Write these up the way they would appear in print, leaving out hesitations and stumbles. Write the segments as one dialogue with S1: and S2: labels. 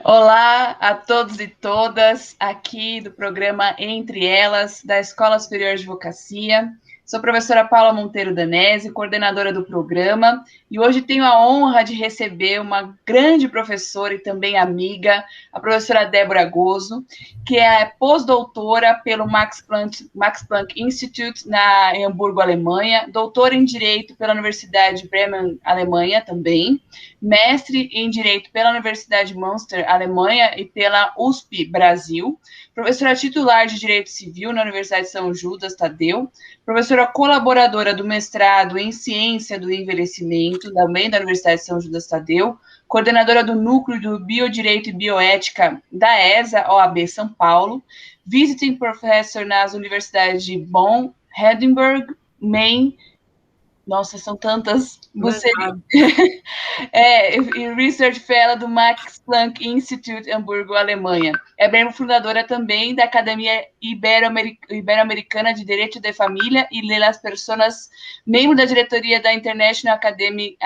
S1: Olá a todos e todas aqui do programa Entre Elas, da Escola Superior de Advocacia. Sou a professora Paula Monteiro Danese, coordenadora do programa, e hoje tenho a honra de receber uma grande professora e também amiga, a professora Débora Gozzo, que é pós-doutora pelo Max Planck Institute em Hamburgo, Alemanha, doutora em Direito pela Universidade de Bremen, Alemanha também, mestre em Direito pela Universidade de Münster, Alemanha, e pela USP, Brasil, professora titular de Direito Civil na Universidade de São Judas Tadeu, professora colaboradora do mestrado em Ciência do Envelhecimento, também da Universidade de São Judas Tadeu, coordenadora do Núcleo do Biodireito e Bioética da ESA, OAB São Paulo, visiting professor nas universidades de Bonn, Edinburgh, Maine. Nossa, são tantas. Você e Research Fellow do Max Planck Institute, Hamburgo, Alemanha. É membro fundadora também da Academia Ibero-Americana de Direito de Família e de las Personas, membro da diretoria da International Academy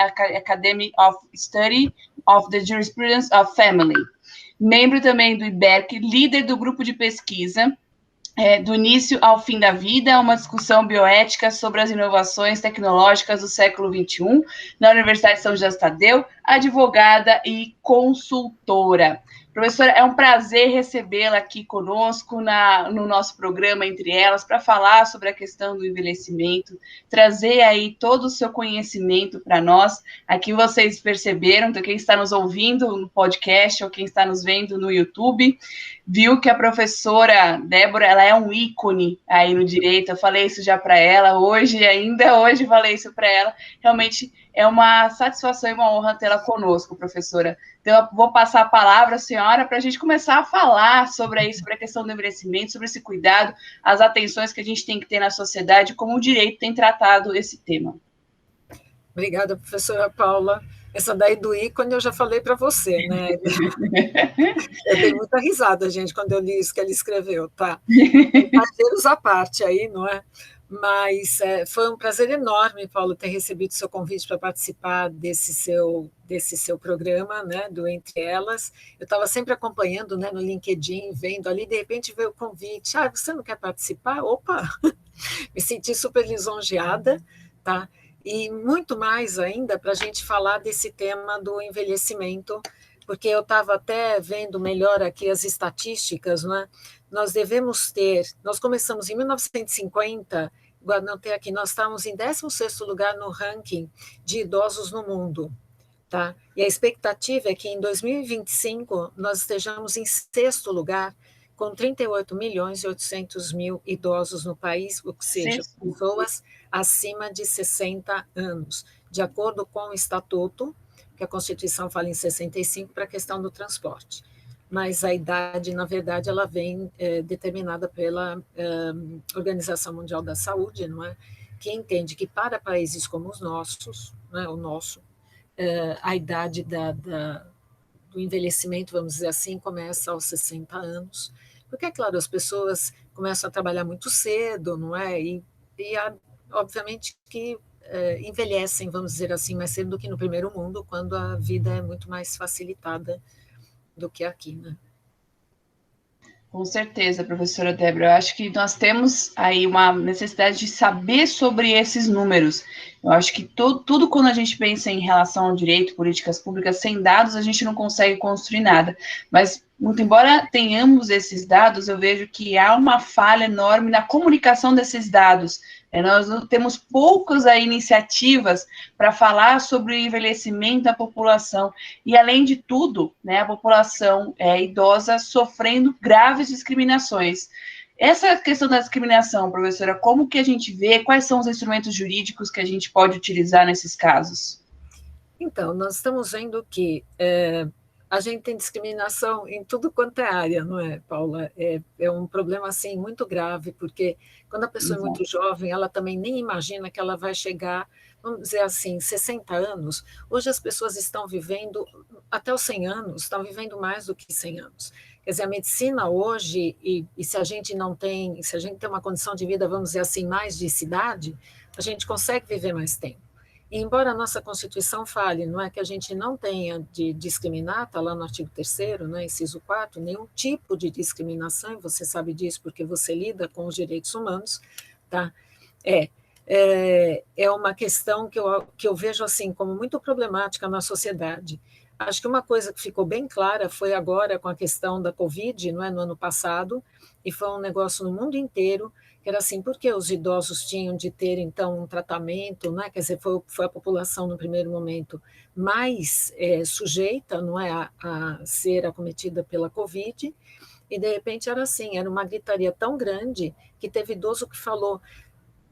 S1: of Study of the Jurisprudence of Family. Membro também do IBERC, líder do grupo de pesquisa do início ao fim da vida, uma discussão bioética sobre as inovações tecnológicas do século XXI, na Universidade de São José Tadeu, advogada e consultora. Professora, é um prazer recebê-la aqui conosco no nosso programa Entre Elas, para falar sobre a questão do envelhecimento, trazer aí todo o seu conhecimento para nós. Aqui vocês perceberam, então quem está nos ouvindo no podcast ou quem está nos vendo no YouTube, viu que a professora Débora, ela é um ícone aí no direito. Eu falei isso já para ela ainda hoje falei isso para ela. Realmente é uma satisfação e uma honra tê-la conosco, professora. Então, eu vou passar a palavra à senhora para a gente começar a falar sobre a questão do envelhecimento, sobre esse cuidado, as atenções que a gente tem que ter na sociedade, como o direito tem tratado esse tema.
S2: Obrigada, professora Paula. Essa daí do ícone eu já falei para você, né? Eu dei muita risada, gente, quando eu li isso que ele escreveu, tá? Exageros à parte aí, não é? Mas foi um prazer enorme, Paulo, ter recebido seu convite para participar desse seu programa, né, do Entre Elas. Eu estava sempre acompanhando, né, no LinkedIn, vendo ali, de repente veio o convite. Ah, você não quer participar? Opa! Me senti super lisonjeada, tá? E muito mais ainda para a gente falar desse tema do envelhecimento, porque eu estava até vendo melhor aqui as estatísticas, né? Nós começamos em 1950, anotei aqui, nós estávamos em 16º lugar no ranking de idosos no mundo, tá? E a expectativa é que em 2025 nós estejamos em 6º lugar, com 38.800.000 idosos no país, ou seja, pessoas acima de 60 anos, de acordo com o Estatuto, que a Constituição fala em 65 para a questão do transporte. Mas a idade, na verdade, ela vem determinada pela Organização Mundial da Saúde, não é? Que entende que para países como os nossos, né, o nosso, a idade do envelhecimento, vamos dizer assim, começa aos 60 anos, porque, é claro, as pessoas começam a trabalhar muito cedo, não é? Obviamente que envelhecem, vamos dizer assim, mais cedo do que no primeiro mundo, quando a vida é muito mais facilitada do que aqui, né?
S1: Com certeza, professora Débora. Eu acho que nós temos aí uma necessidade de saber sobre esses números. Eu acho que tudo quando a gente pensa em relação ao direito, políticas públicas, sem dados a gente não consegue construir nada. Mas, muito embora tenhamos esses dados, eu vejo que há uma falha enorme na comunicação desses dados. Nós temos poucas iniciativas para falar sobre o envelhecimento da população. E, além de tudo, né, a população idosa sofrendo graves discriminações. Essa questão da discriminação, professora, como que a gente vê, quais são os instrumentos jurídicos que a gente pode utilizar nesses casos?
S2: Então, nós estamos vendo que a gente tem discriminação em tudo quanto é área, não é, Paula? É um problema, assim, muito grave, porque quando a pessoa é muito jovem, ela também nem imagina que ela vai chegar, vamos dizer assim, 60 anos. Hoje as pessoas estão vivendo, até os 100 anos, estão vivendo mais do que 100 anos. Quer dizer, a medicina hoje, e se a gente tem uma condição de vida, vamos dizer assim, mais de idade, a gente consegue viver mais tempo. E embora a nossa Constituição fale, não é, que a gente não tenha de discriminar, está lá no artigo 3º, né, inciso 4, nenhum tipo de discriminação, e você sabe disso porque você lida com os direitos humanos, tá? É uma questão que eu vejo assim como muito problemática na sociedade. Acho que uma coisa que ficou bem clara foi agora com a questão da Covid, não é, no ano passado, e foi um negócio no mundo inteiro, que era assim, porque os idosos tinham de ter, então, um tratamento, não é? Quer dizer, foi a população, no primeiro momento, mais sujeita, não é, a ser acometida pela Covid, e, de repente, era assim, era uma gritaria tão grande que teve idoso que falou,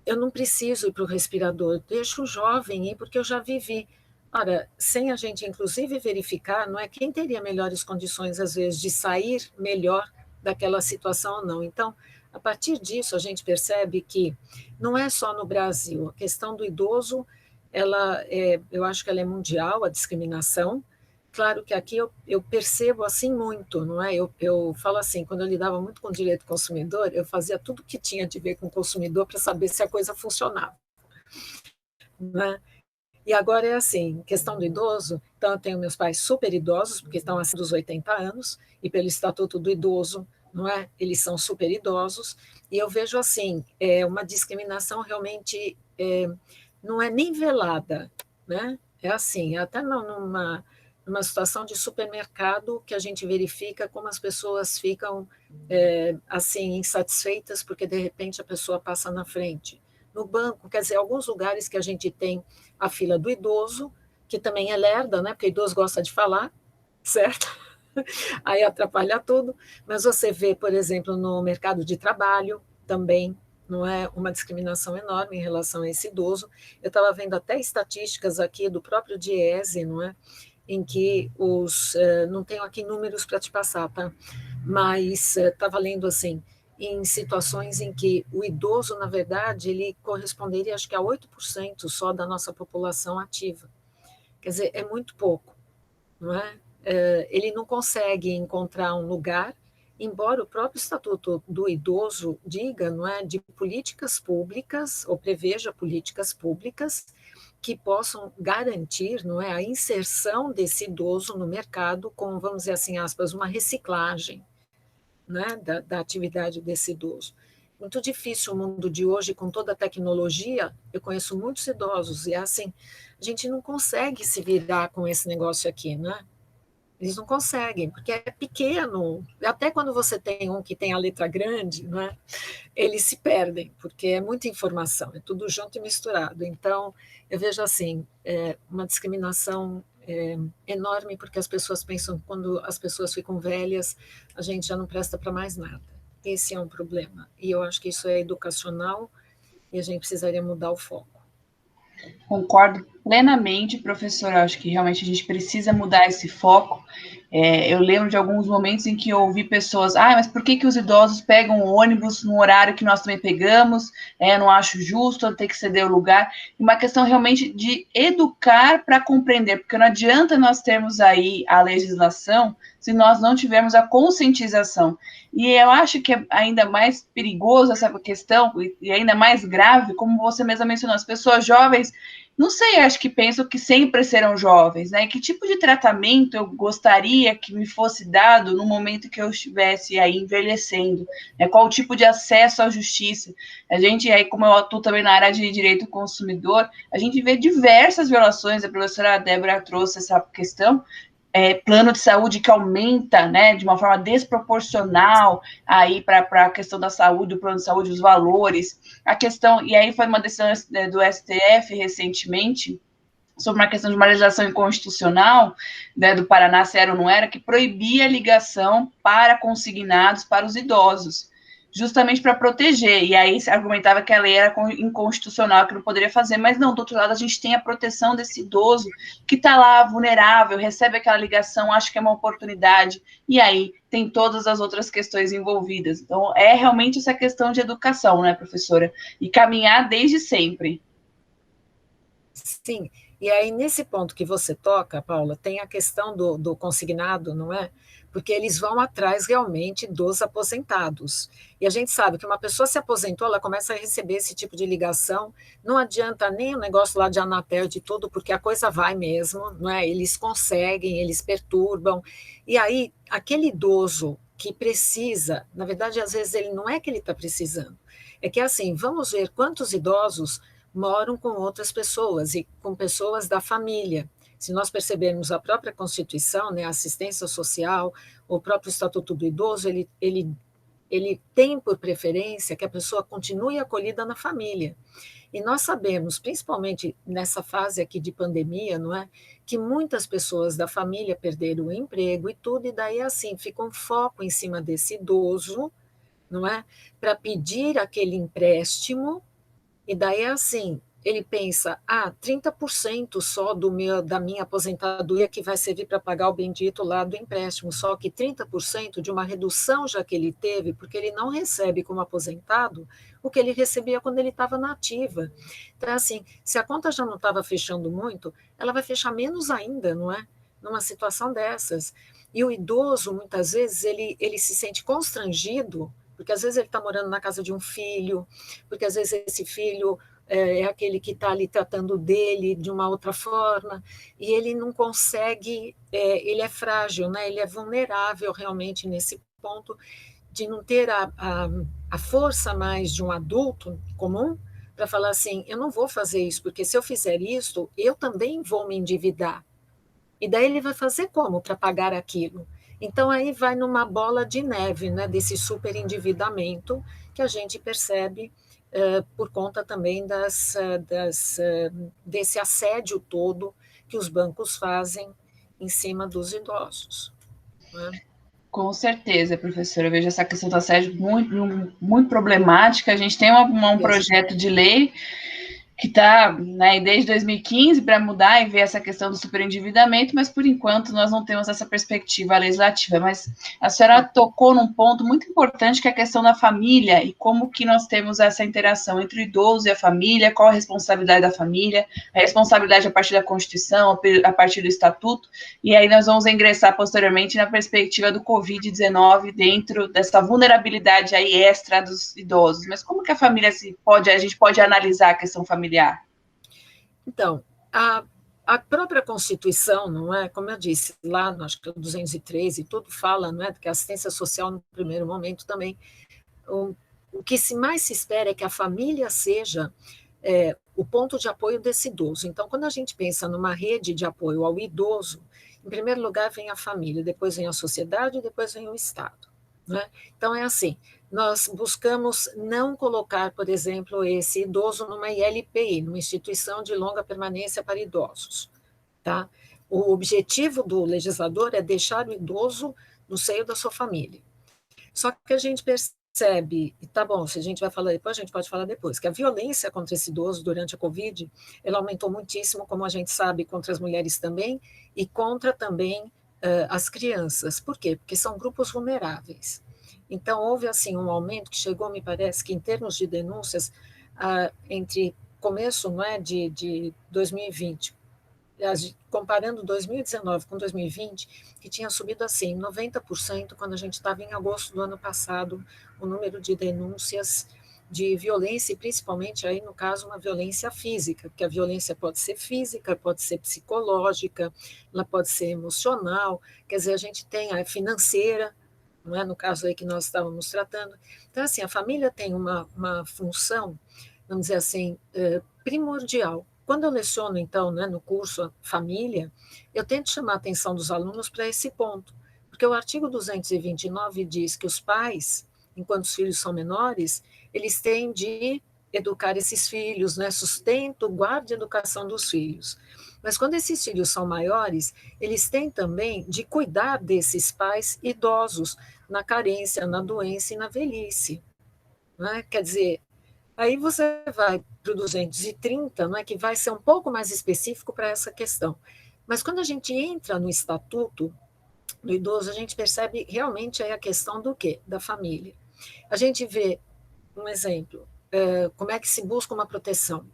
S2: eu não preciso ir para o respirador, deixa o jovem ir, porque eu já vivi. Ora, sem a gente, inclusive, verificar, não é quem teria melhores condições, às vezes, de sair melhor daquela situação ou não. Então, a partir disso, a gente percebe que não é só no Brasil. A questão do idoso, eu acho que ela é mundial, a discriminação. Claro que aqui eu percebo assim muito, não é? Eu falo assim, quando eu lidava muito com o direito do consumidor, eu fazia tudo que tinha de ver com o consumidor para saber se a coisa funcionava, né? E agora é assim, questão do idoso, então eu tenho meus pais super idosos, porque estão acima dos 80 anos, e pelo Estatuto do Idoso, não é? Eles são super idosos, e eu vejo assim, uma discriminação realmente não é nem velada, né? É assim, até numa situação de supermercado que a gente verifica como as pessoas ficam assim insatisfeitas porque de repente a pessoa passa na frente. No banco, quer dizer, alguns lugares que a gente tem a fila do idoso, que também é lerda, né? Porque idoso gosta de falar, certo? Aí atrapalha tudo. Mas você vê, por exemplo, no mercado de trabalho também, não é uma discriminação enorme em relação a esse idoso. Eu estava vendo até estatísticas aqui do próprio Diese, não é? Em que não tenho aqui números para te passar, tá? Mas estava lendo assim, em situações em que o idoso, na verdade, ele corresponderia, acho que a 8% só da nossa população ativa. Quer dizer, é muito pouco, não é? Ele não consegue encontrar um lugar, embora o próprio Estatuto do Idoso diga, não é, de políticas públicas, ou preveja políticas públicas que possam garantir, não é, a inserção desse idoso no mercado com, vamos dizer assim, aspas, uma reciclagem, né, da atividade desse idoso. Muito difícil o mundo de hoje, com toda a tecnologia, eu conheço muitos idosos, e assim, a gente não consegue se virar com esse negócio aqui, né? Eles não conseguem, porque é pequeno. Até quando você tem um que tem a letra grande, né, eles se perdem, porque é muita informação, é tudo junto e misturado. Então, eu vejo assim, uma discriminação enorme, porque as pessoas pensam que quando as pessoas ficam velhas, a gente já não presta para mais nada. Esse é um problema. E eu acho que isso é educacional e a gente precisaria mudar o foco.
S1: Concordo plenamente, professor. Acho que realmente a gente precisa mudar esse foco. Eu lembro de alguns momentos em que eu ouvi pessoas, mas por que os idosos pegam o ônibus no horário que nós também pegamos? Não acho justo, ter que ceder o lugar. Uma questão realmente de educar para compreender, porque não adianta nós termos aí a legislação se nós não tivermos a conscientização. E eu acho que é ainda mais perigoso essa questão, e ainda mais grave, como você mesma mencionou, as pessoas jovens, não sei, acho que pensam que sempre serão jovens, né? Que tipo de tratamento eu gostaria que me fosse dado no momento que eu estivesse aí envelhecendo? Né? Qual o tipo de acesso à justiça? A gente, aí, como eu atuo também na área de direito do consumidor, a gente vê diversas violações, a professora Débora trouxe essa questão, plano de saúde que aumenta, né, de uma forma desproporcional aí para a questão da saúde, do plano de saúde, os valores, a questão, e aí foi uma decisão do STF recentemente, sobre uma questão de uma legislação inconstitucional, né, do Paraná, se era ou não era, que proibia a ligação para consignados para os idosos, justamente para proteger, e aí se argumentava que a lei era inconstitucional, que não poderia fazer, mas não, do outro lado a gente tem a proteção desse idoso que está lá vulnerável, recebe aquela ligação, acha que é uma oportunidade, e aí tem todas as outras questões envolvidas. Então, é realmente essa questão de educação, né, professora? E caminhar desde sempre.
S2: Sim, E aí, nesse ponto que você toca, Paula, tem a questão do consignado, não é? Porque eles vão atrás realmente dos aposentados. E a gente sabe que uma pessoa se aposentou, ela começa a receber esse tipo de ligação. Não adianta nem o negócio lá de Anatel de tudo, porque a coisa vai mesmo, não é? Eles conseguem, eles perturbam. E aí, aquele idoso que precisa, na verdade, às vezes ele não é que ele está precisando, é que assim, vamos ver quantos idosos moram com outras pessoas e com pessoas da família. Se nós percebermos a própria Constituição, né, a assistência social, o próprio Estatuto do Idoso, ele tem por preferência que a pessoa continue acolhida na família. E nós sabemos, principalmente nessa fase aqui de pandemia, não é, que muitas pessoas da família perderam o emprego e tudo, e daí assim fica um foco em cima desse idoso, não é, para pedir aquele empréstimo. E daí é assim, ele pensa, 30% só da minha aposentadoria que vai servir para pagar o bendito lá do empréstimo, só que 30% de uma redução já que ele teve, porque ele não recebe como aposentado o que ele recebia quando ele estava na ativa. Então, assim, se a conta já não estava fechando muito, ela vai fechar menos ainda, não é? Numa situação dessas. E o idoso, muitas vezes, ele se sente constrangido, porque às vezes ele está morando na casa de um filho, porque às vezes esse filho é aquele que está ali tratando dele de uma outra forma, e ele não consegue, ele é frágil, né? Ele é vulnerável realmente nesse ponto de não ter a força mais de um adulto comum para falar assim, eu não vou fazer isso, porque se eu fizer isso, eu também vou me endividar. E daí ele vai fazer como para pagar aquilo? Então aí vai numa bola de neve, né, desse superendividamento que a gente percebe por conta também desse assédio todo que os bancos fazem em cima dos idosos. Né?
S1: Com certeza, professora. Eu vejo essa questão do assédio muito problemática. A gente tem um projeto de lei que está, né, desde 2015 para mudar e ver essa questão do superendividamento, mas por enquanto nós não temos essa perspectiva legislativa. Mas a senhora tocou num ponto muito importante, que é a questão da família e como que nós temos essa interação entre o idoso e a família, qual a responsabilidade da família, a responsabilidade a partir da Constituição, a partir do Estatuto, e aí nós vamos ingressar posteriormente na perspectiva do Covid-19 dentro dessa vulnerabilidade aí extra dos idosos. Mas como que a família a gente pode analisar a questão familiar?
S2: Então, a própria Constituição, não é? Como eu disse, lá no acho que 203 e tudo fala, não é? Que a assistência social no primeiro momento também. O que mais se espera é que a família seja o ponto de apoio desse idoso. Então, quando a gente pensa numa rede de apoio ao idoso, em primeiro lugar vem a família, depois vem a sociedade, depois vem o Estado. Né? Então, é assim, nós buscamos não colocar, por exemplo, esse idoso numa ILPI, numa instituição de longa permanência para idosos. Tá? O objetivo do legislador é deixar o idoso no seio da sua família. Só que a gente percebe, e tá bom, se a gente vai falar depois, a gente pode falar depois, que a violência contra esse idoso durante a Covid, ela aumentou muitíssimo, como a gente sabe, contra as mulheres também, e contra também as crianças. Por quê? Porque são grupos vulneráveis. Então, houve assim um aumento que chegou, me parece, que em termos de denúncias, entre começo não é, de 2020, comparando 2019 com 2020, que tinha subido assim 90% quando a gente estava em agosto do ano passado, o número de denúncias de violência, e principalmente aí no caso uma violência física, porque a violência pode ser física, pode ser psicológica, ela pode ser emocional, quer dizer, a gente tem a financeira, não é? No caso aí que nós estávamos tratando. Então, assim, a família tem uma função, vamos dizer assim, primordial. Quando eu leciono, então, né, no curso Família, eu tento chamar a atenção dos alunos para esse ponto, porque o artigo 229 diz que os pais, enquanto os filhos são menores, eles têm de educar esses filhos, né, sustento, guarda e educação dos filhos. Mas quando esses filhos são maiores, eles têm também de cuidar desses pais idosos, na carência, na doença e na velhice. Né? Quer dizer, aí você vai para o 230, não é, que vai ser um pouco mais específico para essa questão. Mas quando a gente entra no estatuto do idoso, a gente percebe realmente aí a questão do quê? Da família. A gente vê, um exemplo, como é que se busca uma proteção.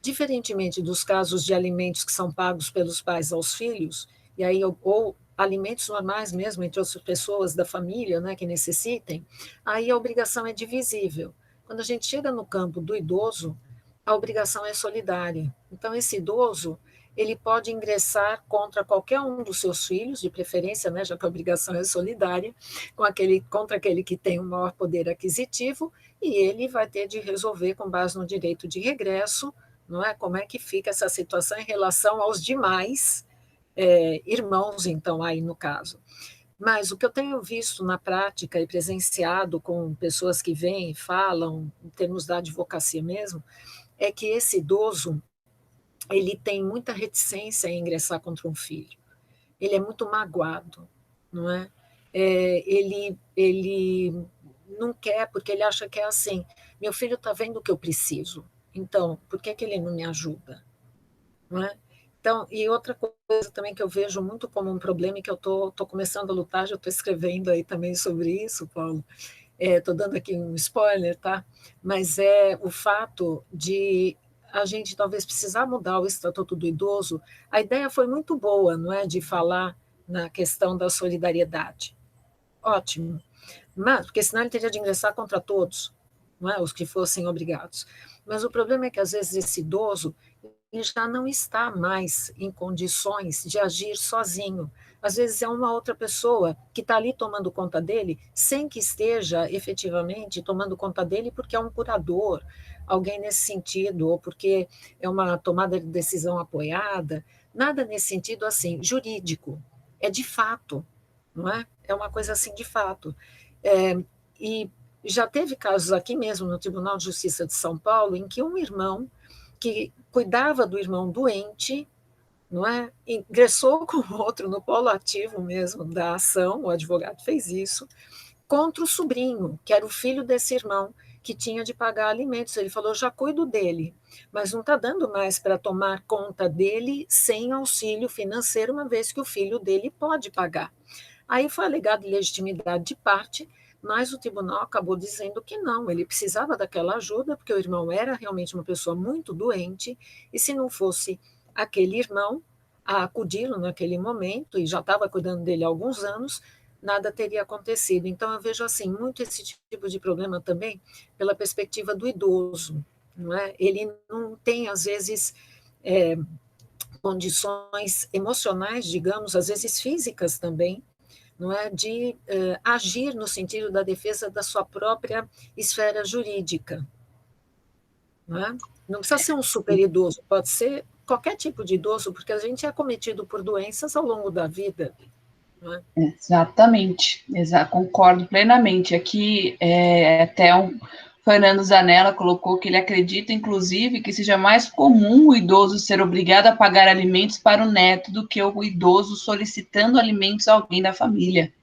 S2: Diferentemente dos casos de alimentos que são pagos pelos pais aos filhos, e aí, ou alimentos normais mesmo, entre outras pessoas da família, né, que necessitem, aí a obrigação é divisível. Quando a gente chega no campo do idoso, a obrigação é solidária. Então, esse idoso, ele pode ingressar contra qualquer um dos seus filhos, de preferência, né, já que a obrigação é solidária, contra aquele que tem o maior poder aquisitivo, e ele vai ter de resolver com base no direito de regresso, não é? Como é que fica essa situação em relação aos demais irmãos, então, aí no caso. Mas o que eu tenho visto na prática e presenciado com pessoas que vêm e falam, em termos da advocacia mesmo, é que esse idoso, ele tem muita reticência em ingressar contra um filho. Ele é muito magoado, não é? Ele não quer, porque ele acha que é assim, meu filho está vendo o que eu preciso, então, por que ele não me ajuda? Não é? Então, e outra coisa também que eu vejo muito como um problema e que eu estou começando a lutar, já estou escrevendo aí também sobre isso, Paulo, estou dando aqui um spoiler, tá? Mas é o fato de a gente talvez precisar mudar o Estatuto do Idoso. A ideia foi muito boa, não é, de falar na questão da solidariedade. Ótimo. Mas, porque senão ele teria de ingressar contra todos, não é? Os que fossem obrigados. Mas o problema é que, às vezes, esse idoso ele já não está mais em condições de agir sozinho. Às vezes é uma outra pessoa que está ali tomando conta dele, sem que esteja efetivamente tomando conta dele, porque é um curador, alguém nesse sentido, ou porque é uma tomada de decisão apoiada, nada nesse sentido assim, jurídico. É de fato, não é? É uma coisa assim de fato. E já teve casos aqui mesmo no Tribunal de Justiça de São Paulo em que um irmão que cuidava do irmão doente, não é? Ingressou com o outro no polo ativo mesmo da ação, o advogado fez isso, contra o sobrinho, que era o filho desse irmão, que tinha de pagar alimentos. Ele falou: já cuido dele, mas não está dando mais para tomar conta dele sem auxílio financeiro, uma vez que o filho dele pode pagar. Aí foi alegado legitimidade de parte, mas o tribunal acabou dizendo que não, ele precisava daquela ajuda, porque o irmão era realmente uma pessoa muito doente, e se não fosse aquele irmão a acudi-lo naquele momento, e já estava cuidando dele há alguns anos, nada teria acontecido. Então, eu vejo assim muito esse tipo de problema também pela perspectiva do idoso. Não é? Ele não tem, às vezes, condições emocionais, digamos, às vezes físicas também, não é, de agir no sentido da defesa da sua própria esfera jurídica. Não é? Não precisa ser um super idoso, pode ser qualquer tipo de idoso, porque a gente é acometido por doenças ao longo da vida. Não é?
S1: Exatamente, concordo plenamente. Aqui, até Fernando Zanella colocou que ele acredita, inclusive, que seja mais comum o idoso ser obrigado a pagar alimentos para o neto do que o idoso solicitando alimentos a alguém da família.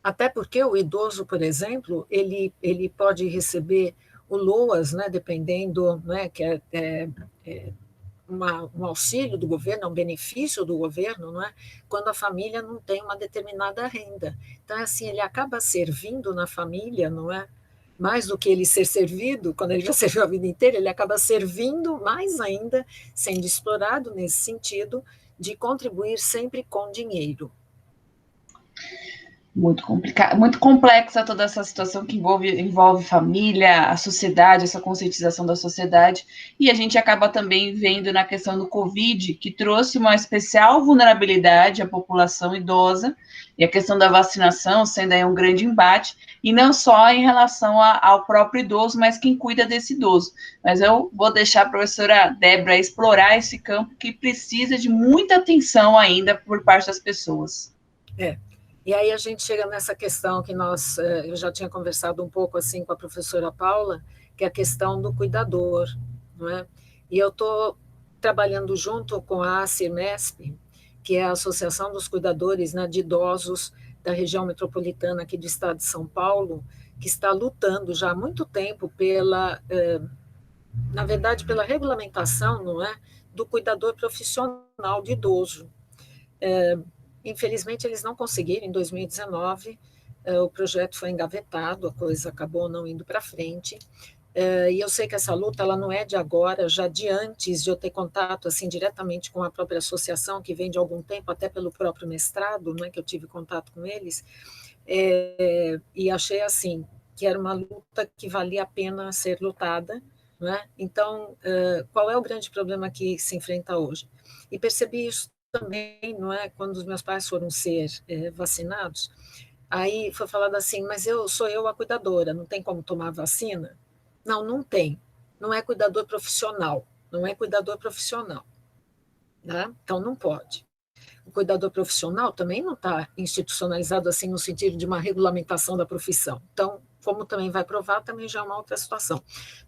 S2: Até porque o idoso, por exemplo, ele pode receber o LOAS, né, dependendo, né, que é um auxílio do governo, é um benefício do governo, não é? Quando a família não tem uma determinada renda. Então, assim, ele acaba servindo na família, não é? Mais do que ele ser servido, quando ele já serviu a vida inteira, ele acaba servindo mais ainda, sendo explorado nesse sentido de contribuir sempre com dinheiro.
S1: Muito complicado, muito complexa toda essa situação que envolve família, a sociedade, essa conscientização da sociedade, e a gente acaba também vendo na questão do Covid, que trouxe uma especial vulnerabilidade à população idosa, e a questão da vacinação sendo aí um grande embate, e não só em relação ao próprio idoso, mas quem cuida desse idoso. Mas eu vou deixar a professora Débora explorar esse campo que precisa de muita atenção ainda por parte das pessoas.
S2: E aí a gente chega nessa questão que eu já tinha conversado um pouco assim com a professora Paula, que é a questão do cuidador, não é? E eu estou trabalhando junto com a ACIMESP, que é a Associação dos Cuidadores, né, de Idosos da região metropolitana aqui do estado de São Paulo, que está lutando já há muito tempo na verdade, pela regulamentação, não é, do cuidador profissional de idoso. Infelizmente, eles não conseguiram, em 2019, o projeto foi engavetado, a coisa acabou não indo para frente, E eu sei que essa luta ela não é de agora, já de antes de eu ter contato assim diretamente com a própria associação, que vem de algum tempo, até pelo próprio mestrado, né, que eu tive contato com eles, e achei assim que era uma luta que valia a pena ser lutada, né? Então, qual é o grande problema que se enfrenta hoje? E percebi isso também, não é, quando os meus pais foram ser vacinados. Aí foi falado assim, mas sou eu a cuidadora, não tem como tomar vacina? Não, não tem. Não é cuidador profissional, não é cuidador profissional, né? Então não pode. O cuidador profissional também não está institucionalizado assim no sentido de uma regulamentação da profissão. Então, como também vai provar, também já é uma outra situação.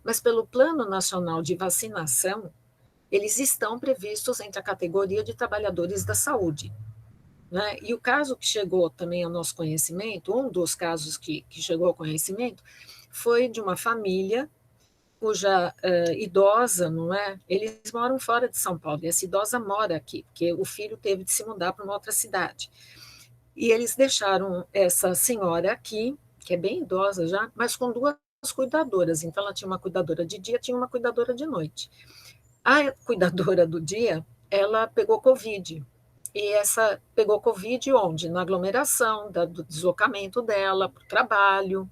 S2: Mas pelo Plano Nacional de Vacinação, eles estão previstos entre a categoria de trabalhadores da saúde. Né? E o caso que chegou também ao nosso conhecimento, um dos casos que chegou ao conhecimento, foi de uma família cuja idosa, não é? Eles moram fora de São Paulo, e essa idosa mora aqui, porque o filho teve de se mudar para uma outra cidade. E eles deixaram essa senhora aqui, que é bem idosa já, mas com duas cuidadoras. Então, ela tinha uma cuidadora de dia, tinha uma cuidadora de noite. A cuidadora do dia, ela pegou Covid. E essa pegou Covid onde? Na aglomeração, do deslocamento dela para o trabalho.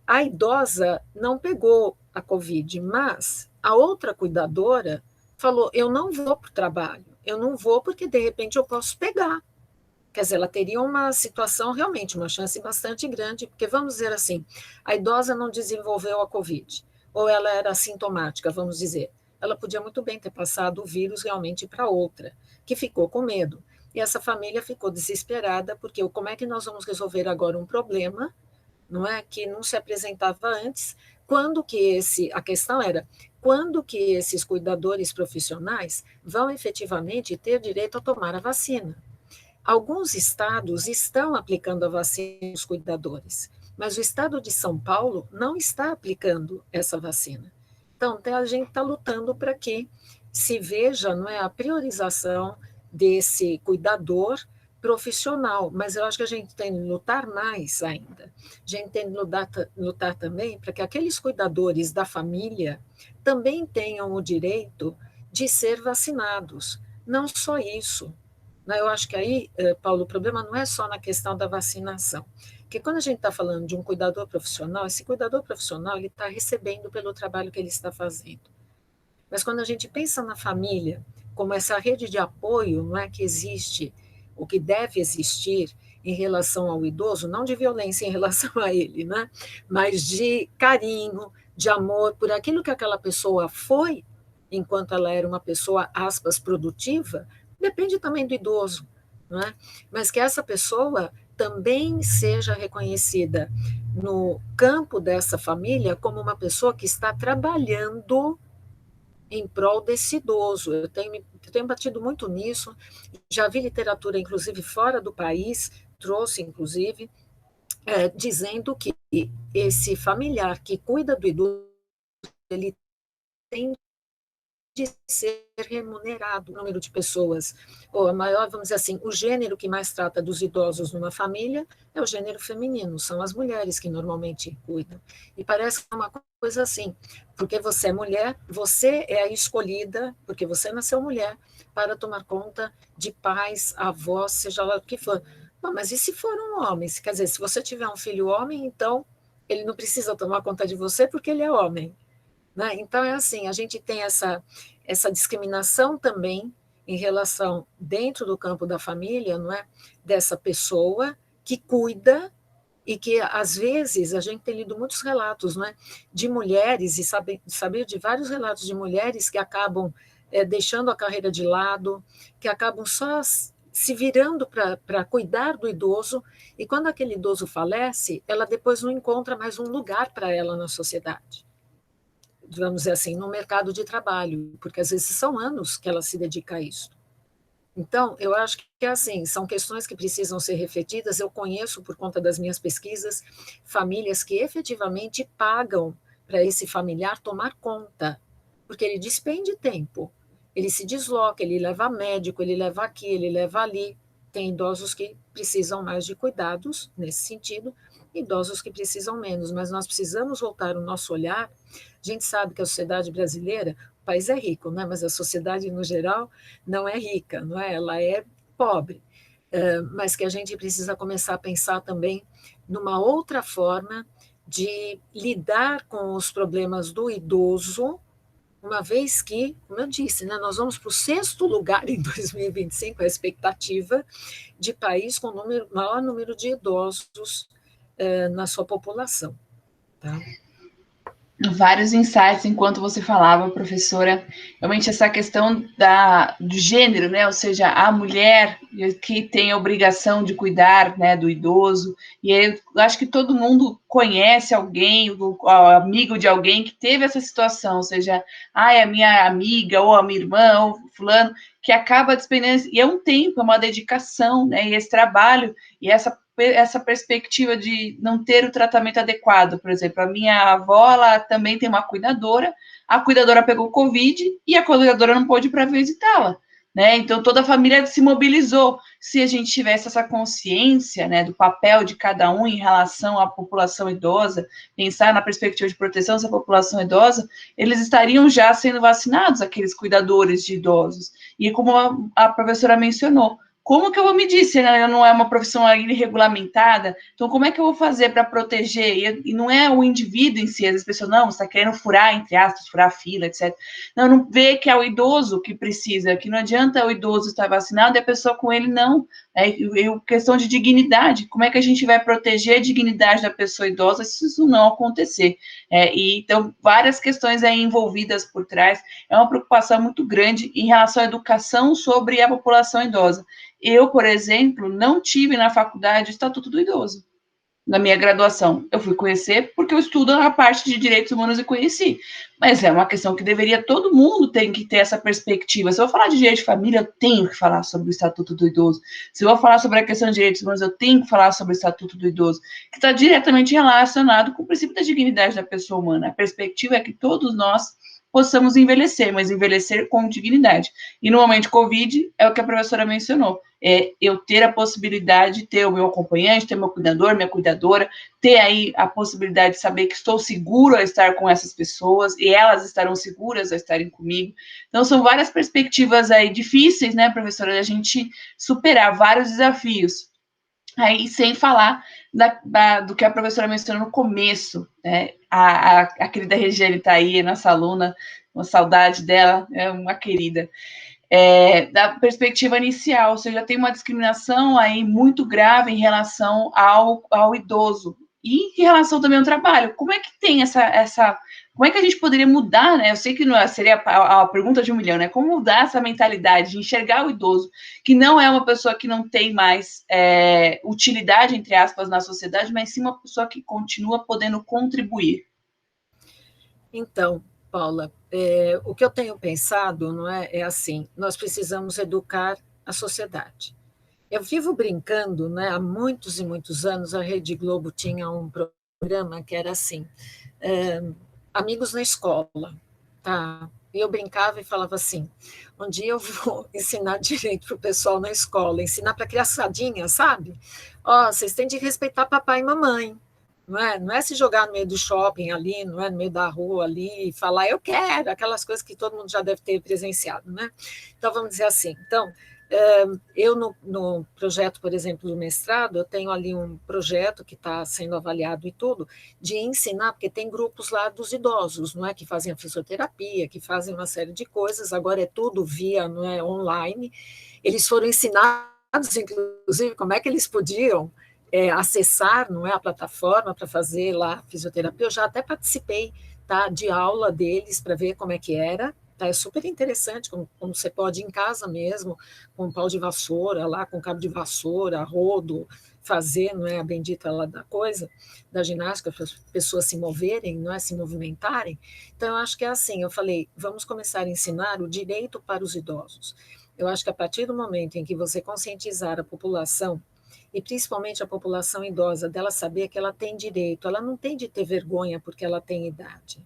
S2: A idosa não pegou a Covid, mas a outra cuidadora falou: eu não vou para o trabalho, eu não vou porque de repente eu posso pegar. Quer dizer, ela teria uma situação realmente, uma chance bastante grande, porque vamos dizer assim, a idosa não desenvolveu a Covid, ou ela era assintomática, vamos dizer. Ela podia muito bem ter passado o vírus realmente para outra, que ficou com medo. E essa família ficou desesperada, porque como é que nós vamos resolver agora um problema, não é, que não se apresentava antes? Quando que a questão era, quando que esses cuidadores profissionais vão efetivamente ter direito a tomar a vacina? Alguns estados estão aplicando a vacina aos cuidadores, mas o estado de São Paulo não está aplicando essa vacina. Então, a gente está lutando para que se veja, não é, a priorização desse cuidador profissional, mas eu acho que a gente tem que lutar mais ainda. A gente tem que lutar também para que aqueles cuidadores da família também tenham o direito de ser vacinados. Não só isso, né. Eu acho que aí, Paulo, o problema não é só na questão da vacinação, porque quando a gente está falando de um cuidador profissional, esse cuidador profissional ele está recebendo pelo trabalho que ele está fazendo. Mas quando a gente pensa na família, como essa rede de apoio, não é, que existe, o que deve existir em relação ao idoso, não de violência em relação a ele, né, mas de carinho, de amor por aquilo que aquela pessoa foi, enquanto ela era uma pessoa, aspas, produtiva, depende também do idoso, não é? Mas que essa pessoa também seja reconhecida no campo dessa família como uma pessoa que está trabalhando em prol desse idoso. Eu tenho batido muito nisso, já vi literatura, inclusive fora do país, trouxe, inclusive, dizendo que esse familiar que cuida do idoso, ele tem de ser remunerado, o número de pessoas, ou a maior, vamos dizer assim, o gênero que mais trata dos idosos numa família é o gênero feminino, são as mulheres que normalmente cuidam. E parece que é uma coisa assim, porque você é mulher, você é a escolhida, porque você nasceu mulher, para tomar conta de pais, avós, seja lá o que for. Não, mas e se for um homem? Quer dizer, se você tiver um filho homem, então ele não precisa tomar conta de você porque ele é homem. Né? Então, é assim, a gente tem essa discriminação também em relação, dentro do campo da família, não é? Dessa pessoa que cuida e que, às vezes, a gente tem lido muitos relatos, não é? De mulheres, e saber de vários relatos de mulheres que acabam deixando a carreira de lado, que acabam só se virando para cuidar do idoso, e quando aquele idoso falece, ela depois não encontra mais um lugar para ela na sociedade, vamos dizer assim, no mercado de trabalho, porque às vezes são anos que ela se dedica a isso. Então, eu acho que assim, são questões que precisam ser refletidas. Eu conheço, por conta das minhas pesquisas, famílias que efetivamente pagam para esse familiar tomar conta, porque ele despende tempo, ele se desloca, ele leva médico, ele leva aqui, ele leva ali, tem idosos que precisam mais de cuidados nesse sentido, idosos que precisam menos, mas nós precisamos voltar o nosso olhar. A gente sabe que a sociedade brasileira, o país é rico, né? Mas a sociedade no geral não é rica, não é? Ela é pobre, mas que a gente precisa começar a pensar também numa outra forma de lidar com os problemas do idoso, uma vez que, como eu disse, né, nós vamos para o 6º lugar em 2025, a expectativa de país com maior número de idosos na sua população. Tá?
S1: Vários insights enquanto você falava, professora. Realmente essa questão do gênero, né? Ou seja, a mulher que tem a obrigação de cuidar, né, do idoso. E eu acho que todo mundo conhece alguém, o amigo de alguém que teve essa situação, ou seja, a minha amiga, ou a minha irmã, ou fulano, que acaba despendendo, e é um tempo, é uma dedicação, né? E esse trabalho, e essa perspectiva de não ter o tratamento adequado. Por exemplo, a minha avó, ela também tem uma cuidadora, a cuidadora pegou Covid e a cuidadora não pôde ir para visitá-la, né? Então, toda a família se mobilizou. Se a gente tivesse essa consciência, né, do papel de cada um em relação à população idosa, pensar na perspectiva de proteção dessa população idosa, eles estariam já sendo vacinados, aqueles cuidadores de idosos. E como a professora mencionou, como que eu vou medir se não é uma profissão regulamentada? Então, como é que eu vou fazer para proteger? E não é o indivíduo em si, as pessoas, não, você está querendo furar, entre aspas, furar a fila, etc. Não vê que é o idoso que precisa, que não adianta o idoso estar vacinado e a pessoa com ele não. É questão de dignidade, como é que a gente vai proteger a dignidade da pessoa idosa se isso não acontecer? Então, várias questões aí envolvidas por trás, é uma preocupação muito grande em relação à educação sobre a população idosa. Eu, por exemplo, não tive na faculdade o Estatuto do Idoso, na minha graduação. Eu fui conhecer porque eu estudo a parte de direitos humanos e conheci. Mas é uma questão que todo mundo tem que ter essa perspectiva. Se eu falar de direito de família, eu tenho que falar sobre o Estatuto do Idoso. Se eu falar sobre a questão de direitos humanos, eu tenho que falar sobre o Estatuto do Idoso, que está diretamente relacionado com o princípio da dignidade da pessoa humana. A perspectiva é que todos nós possamos envelhecer, mas envelhecer com dignidade. E no momento de Covid, é o que a professora mencionou, é eu ter a possibilidade de ter o meu acompanhante, ter meu cuidador, minha cuidadora, ter aí a possibilidade de saber que estou seguro a estar com essas pessoas e elas estarão seguras a estarem comigo. Então, são várias perspectivas aí difíceis, né, professora, da gente superar vários desafios. Aí, sem falar do que a professora mencionou no começo, né? A querida Regiane está aí, nossa aluna, uma saudade dela, é uma querida. Da perspectiva inicial, ou seja, tem uma discriminação aí muito grave em relação ao idoso e em relação também ao trabalho. Como é que tem como é que a gente poderia mudar, né? Eu sei que não seria a pergunta de 1 milhão, né? Como mudar essa mentalidade de enxergar o idoso, que não é uma pessoa que não tem mais utilidade, entre aspas, na sociedade, mas sim uma pessoa que continua podendo contribuir.
S2: Então, Paula, o que eu tenho pensado, não é assim, nós precisamos educar a sociedade. Eu vivo brincando, né? Há muitos e muitos anos a Rede Globo tinha um programa que era assim, amigos na escola, tá? E eu brincava e falava assim, um dia eu vou ensinar direito para o pessoal na escola, ensinar para a criançadinha, sabe? Ó, vocês têm de respeitar papai e mamãe, não é se jogar no meio do shopping ali, não é no meio da rua ali e falar eu quero, aquelas coisas que todo mundo já deve ter presenciado, né? Então, vamos dizer assim, eu no projeto, por exemplo, do mestrado, eu tenho ali um projeto que está sendo avaliado e tudo, de ensinar, porque tem grupos lá dos idosos, não é, que fazem a fisioterapia, que fazem uma série de coisas, agora é tudo via, não é, online, eles foram ensinados, inclusive, como é que eles podiam acessar, não é, a plataforma para fazer lá fisioterapia. Eu já até participei, tá, de aula deles para ver como é que era. Tá, é super interessante, como você pode ir em casa mesmo, com um pau de vassoura lá, com cabo de vassoura, rodo, fazer, não é, a bendita lá da coisa, da ginástica, para as pessoas se moverem, não é, se movimentarem. Então, eu acho que é assim, eu falei, vamos começar a ensinar o direito para os idosos. Eu acho que a partir do momento em que você conscientizar a população, e principalmente a população idosa, dela saber que ela tem direito, ela não tem de ter vergonha porque ela tem idade.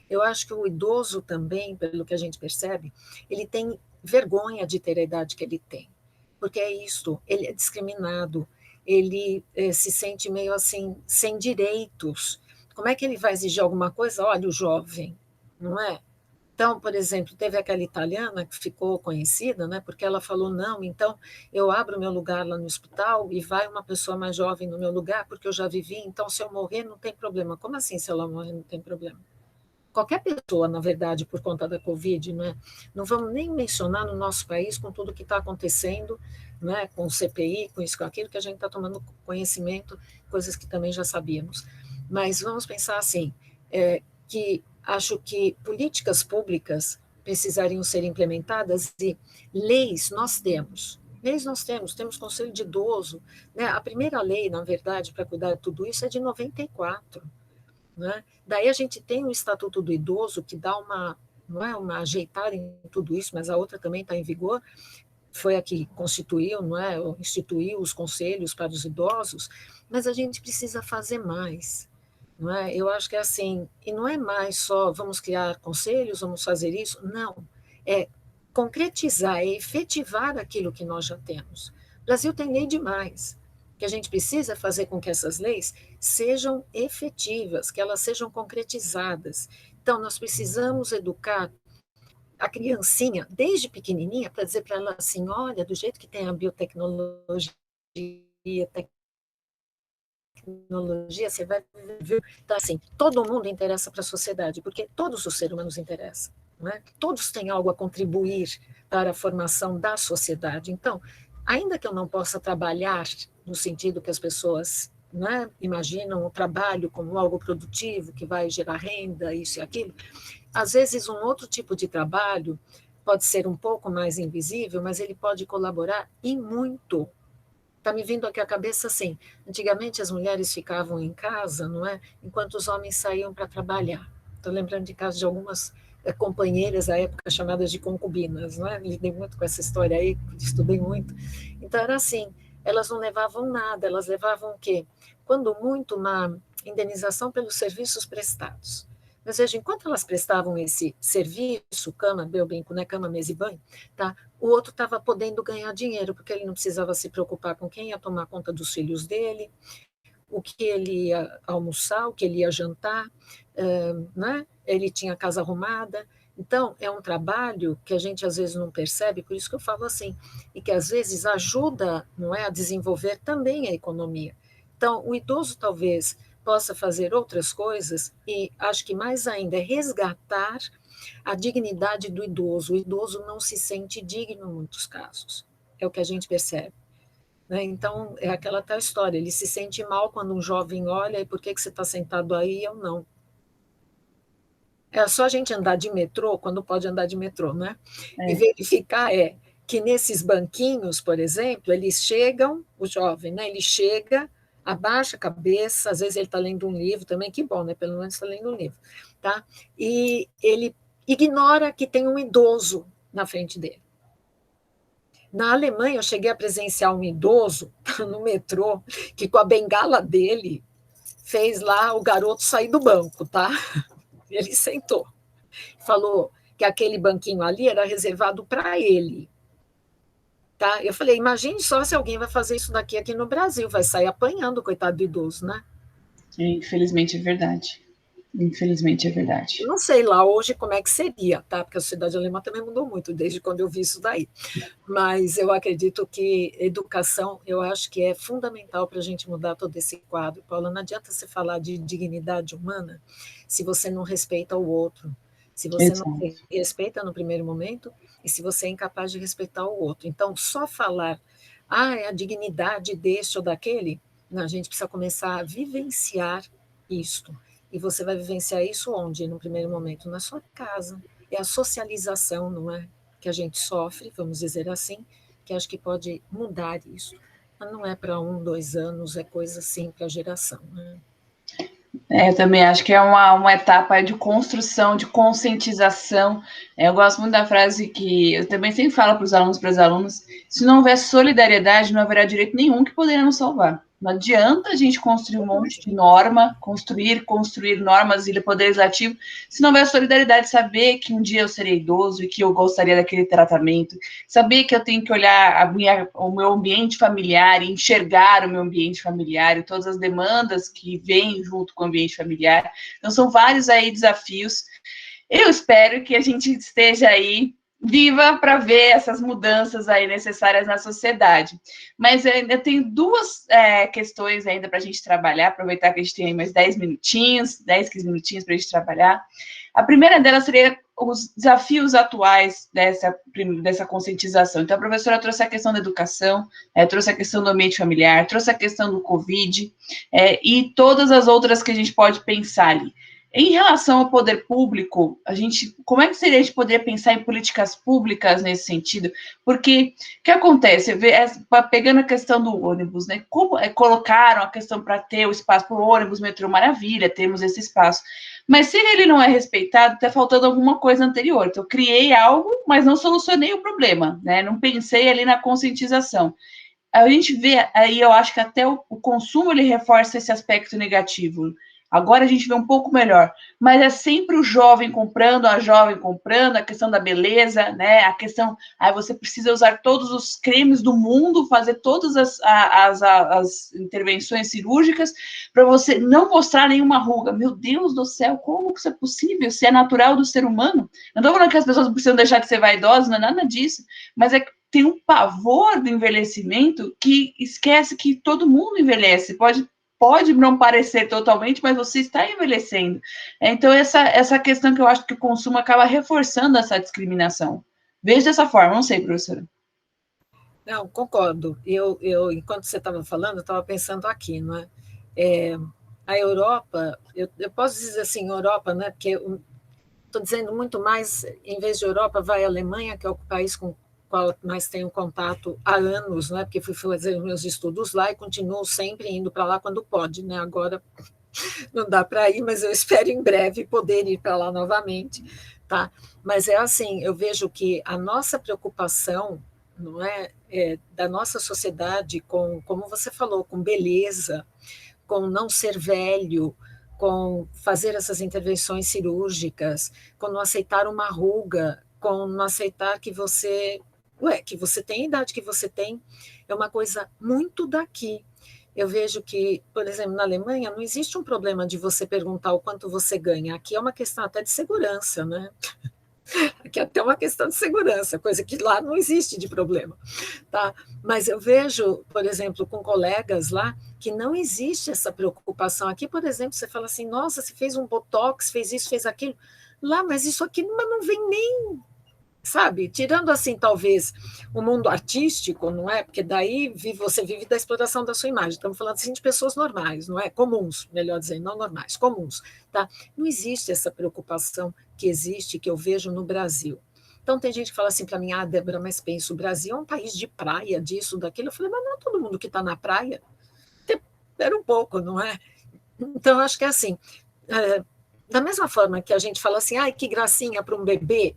S2: Eu acho que o idoso também, pelo que a gente percebe, ele tem vergonha de ter a idade que ele tem. porque é isto, ele é discriminado, ele se sente meio assim, sem direitos. Como é que ele vai exigir alguma coisa? Olha, o jovem, não é? Então, por exemplo, teve aquela italiana que ficou conhecida, né, porque ela falou: não, então eu abro meu lugar lá no hospital e vai uma pessoa mais jovem no meu lugar, porque eu já vivi, então se eu morrer não tem problema. Como assim se ela morrer não tem problema? Qualquer pessoa, na verdade, por conta da Covid, né? Não vamos nem mencionar no nosso país com tudo que está acontecendo, né, com o CPI, com isso, com aquilo, que a gente está tomando conhecimento, coisas que também já sabíamos. Mas vamos pensar assim, que acho que políticas públicas precisariam ser implementadas e leis nós temos conselho de idoso, né? A primeira lei, na verdade, para cuidar de tudo isso é de 94, né? Daí a gente tem o Estatuto do Idoso, que dá não é uma ajeitada em tudo isso, mas a outra também está em vigor, foi a que constituiu, não é, instituiu os conselhos para os idosos, mas a gente precisa fazer mais, não é? Eu acho que é assim, e não é mais só vamos criar conselhos, vamos fazer isso, não, é concretizar, é efetivar aquilo que nós já temos. O Brasil tem lei demais, o que a gente precisa fazer com que essas leis sejam efetivas, que elas sejam concretizadas. Então, nós precisamos educar a criancinha, desde pequenininha, para dizer para ela assim, olha, do jeito que tem a biotecnologia, tecnologia, você vai ver, então, assim, todo mundo interessa para a sociedade, porque todos os seres humanos interessam, não é? Todos têm algo a contribuir para a formação da sociedade. Então, ainda que eu não possa trabalhar no sentido que as pessoas, né, imaginam o trabalho como algo produtivo, que vai gerar renda, isso e aquilo, às vezes um outro tipo de trabalho pode ser um pouco mais invisível, mas ele pode colaborar e muito. Está me vindo aqui a cabeça assim, antigamente as mulheres ficavam em casa, não é? Enquanto os homens saíam para trabalhar. Estou lembrando de casos de algumas companheiras à época chamadas de concubinas, não é? Lidei muito com essa história aí, estudei muito. Então era assim, elas não levavam nada, elas levavam o quê? Quando muito, uma indenização pelos serviços prestados. Mas veja, enquanto elas prestavam esse serviço, cama, eu brinco, né, cama, mesa e banho, tá? O outro estava podendo ganhar dinheiro, porque ele não precisava se preocupar com quem ia tomar conta dos filhos dele, o que ele ia almoçar, o que ele ia jantar, né? Ele tinha a casa arrumada. Então, é um trabalho que a gente às vezes não percebe, por isso que eu falo assim, e que às vezes ajuda, não é, a desenvolver também a economia. Então, o idoso talvez possa fazer outras coisas, e acho que mais ainda é resgatar a dignidade do idoso. O idoso não se sente digno em muitos casos, é o que a gente percebe, né? Então, é aquela tal história, ele se sente mal quando um jovem olha, e por que você está sentado aí e eu não? É só a gente andar de metrô, quando pode andar de metrô, né? E verificar que nesses banquinhos, por exemplo, eles chegam, o jovem, né? Ele chega, abaixa a cabeça, às vezes ele está lendo um livro também, que bom, né? Pelo menos está lendo um livro, tá? E ele ignora que tem um idoso na frente dele. Na Alemanha, eu cheguei a presenciar um idoso no metrô, que com a bengala dele fez lá o garoto sair do banco, tá? Ele sentou. Falou que aquele banquinho ali era reservado para ele. Tá? Eu falei, imagine só se alguém vai fazer isso aqui no Brasil, vai sair apanhando, coitado do idoso, né?
S1: Infelizmente é verdade. Infelizmente é verdade.
S2: Eu não sei lá hoje como é que seria, tá? Porque a sociedade alemã também mudou muito desde quando eu vi isso daí. Mas eu acredito que educação, eu acho que é fundamental para a gente mudar todo esse quadro. Paula, não adianta você falar de dignidade humana se você não respeita o outro, se você não se respeita no primeiro momento e se você é incapaz de respeitar o outro. Então, só falar, é a dignidade deste ou daquele, não, a gente precisa começar a vivenciar isto. E você vai vivenciar isso onde, no primeiro momento? Na sua casa. É a socialização, não é? Que a gente sofre, vamos dizer assim, que acho que pode mudar isso. Mas não é para 1, 2 anos, é coisa assim para a geração, né?
S1: Eu também acho que é uma etapa de construção, de conscientização. Eu gosto muito da frase que eu também sempre falo para os alunos, para as alunas: se não houver solidariedade, não haverá direito nenhum que poderá nos salvar. Não adianta a gente construir um monte de norma, construir normas e poder legislativo, se não houver solidariedade, saber que um dia eu serei idoso e que eu gostaria daquele tratamento, saber que eu tenho que olhar o meu ambiente familiar e enxergar o meu ambiente familiar e todas as demandas que vêm junto com o ambiente familiar. Então, são vários aí desafios. Eu espero que a gente esteja aí viva para ver essas mudanças aí necessárias na sociedade. Mas eu ainda tenho duas questões ainda para a gente trabalhar, aproveitar que a gente tem mais 10 minutinhos, 10, 15 minutinhos para a gente trabalhar. A primeira delas seria os desafios atuais dessa conscientização. Então, a professora trouxe a questão da educação, trouxe a questão do ambiente familiar, trouxe a questão do Covid, e todas as outras que a gente pode pensar ali. Em relação ao poder público, como é que seria a gente poder pensar em políticas públicas nesse sentido? Porque o que acontece? Pegando a questão do ônibus, né? Como colocaram a questão para ter o espaço para o ônibus, metrô, maravilha, temos esse espaço. Mas se ele não é respeitado, está faltando alguma coisa anterior. Então, eu criei algo, mas não solucionei o problema, né? Não pensei ali na conscientização. A gente vê, aí eu acho que até o consumo ele reforça esse aspecto negativo. Agora a gente vê um pouco melhor, mas é sempre o jovem comprando, a jovem comprando, a questão da beleza, né? A questão, você precisa usar todos os cremes do mundo, fazer todas as intervenções cirúrgicas para você não mostrar nenhuma ruga. Meu Deus do céu, como isso é possível? Se é natural do ser humano? Não estou falando que as pessoas precisam deixar de ser vaidosas, não é nada disso, mas é que tem um pavor do envelhecimento que esquece que todo mundo envelhece. Pode não parecer totalmente, mas você está envelhecendo. Então, essa questão que eu acho que o consumo acaba reforçando essa discriminação. Vejo dessa forma, não sei, professora.
S2: Não, concordo. Enquanto você estava falando, eu estava pensando aqui, não é? A Europa, eu posso dizer assim, Europa, né? Porque estou dizendo muito mais, em vez de Europa, vai a Alemanha, que é o país com qual mais tenho contato há anos, né? Porque fui fazer meus estudos lá e continuo sempre indo para lá quando pode, né? Agora não dá para ir, mas eu espero em breve poder ir para lá novamente, tá? Mas é assim, eu vejo que a nossa preocupação, não da nossa sociedade com, como você falou, com beleza, com não ser velho, com fazer essas intervenções cirúrgicas, com não aceitar uma ruga, com não aceitar que você tem a idade que você tem, é uma coisa muito daqui. Eu vejo que, por exemplo, na Alemanha não existe um problema de você perguntar o quanto você ganha. Aqui é uma questão até de segurança, né? Aqui é até uma questão de segurança, coisa que lá não existe de problema, tá? Mas eu vejo, por exemplo, com colegas lá, que não existe essa preocupação. Aqui, por exemplo, você fala assim, nossa, você fez um botox, fez isso, fez aquilo. Lá, mas isso aqui não vem nem, sabe? Tirando, assim, talvez o mundo artístico, não é? Porque daí você vive da exploração da sua imagem. Estamos falando, assim, de pessoas normais, não é? Comuns, melhor dizendo, não normais, comuns, tá? Não existe essa preocupação que existe, que eu vejo no Brasil. Então, tem gente que fala assim para mim, Débora, mas pensa, o Brasil é um país de praia, disso, daquilo. Eu falei, mas não é todo mundo que está na praia. Era um pouco, não é? Então, eu acho que é assim, da mesma forma que a gente fala assim, ai, que gracinha para um bebê,